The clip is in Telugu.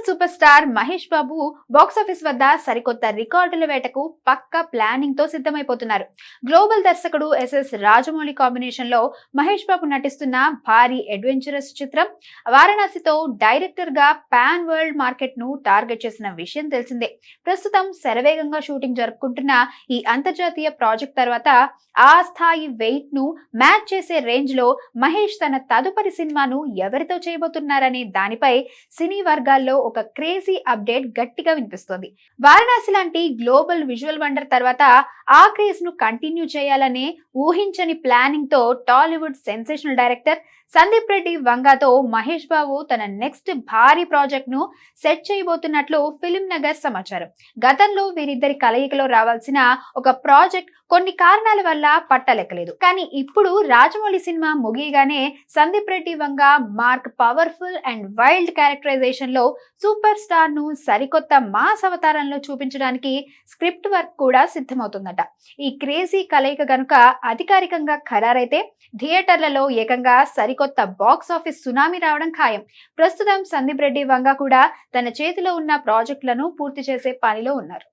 Tollywood super star Mahesh Babu box office వద్ద సరికొత్త రికార్డుల వేటకు పక్కా ప్లానింగ్ తో సిద్ధమైపోతున్నారు. గ్లోబల్ దర్శకుడు ఎస్ఎస్ రాజమౌళి కాంబినేషన్ లో మహేష్ బాబు నటిస్తున్న భారీ అడ్వెంచరస్ చిత్రం వారణాసితో డైరెక్టర్ గా పాన్ వరల్డ్ మార్కెట్ ను టార్గెట్ చేసిన విషయం తెలిసిందే. ప్రస్తుతం శరవేగంగా షూటింగ్ జరుపుకుంటున్న ఈ అంతర్జాతీయ ప్రాజెక్ట్ తర్వాత ఆ స్థాయి వెయిట్ ను మ్యాచ్ చేసే రేంజ్ లో మహేష్ తన తదుపరి సినిమాను ఎవరితో చేయబోతున్నారనే దానిపై సినీ వర్గాల్లో ఒక క్రేజీ అప్డేట్ గట్టిగా వినిపిస్తోంది. వారణాసి లాంటి గ్లోబల్ విజువల్ వండర్ తర్వాత ఆ క్రేజ్ ను కంటిన్యూ చేయాలనే ఊహించని ప్లానింగ్ తో టాలీవుడ్ సెన్సేషనల్ డైరెక్టర్ సందీప్ రెడ్డి వంగాతో మహేష్ బాబు తన నెక్స్ట్ భారీ ప్రాజెక్ట్ ను సెట్ చేయబోతున్నట్లు ఫిల్మ్ నగర్ సమాచారం. గతంలో వీరిద్దరి కలయికలో రావాల్సిన ఒక ప్రాజెక్ట్ కొన్ని కారణాల వల్ల పట్టలెక్కలేదు. కానీ ఇప్పుడు రాజమౌళి సినిమా ముగియగానే Sandeep Reddy Vanga mark powerful and wild characterization లో సూపర్ స్టార్ ను సరికొత్త మాస్ అవతారంలో చూపించడానికి స్క్రిప్ట్ వర్క్ కూడా సిద్ధమవుతుందట. ఈ క్రేజీ కలయిక గనుక అధికారికంగా ఖరారైతే థియేటర్లలో ఏకంగా సరికొత్త బాక్స్ ఆఫీస్ సునామీ రావడం ఖాయం. ప్రస్తుతం సందీప్ రెడ్డి వంగ కూడా తన చేతిలో ఉన్న ప్రాజెక్టులను పూర్తి చేసే పనిలో ఉన్నారు.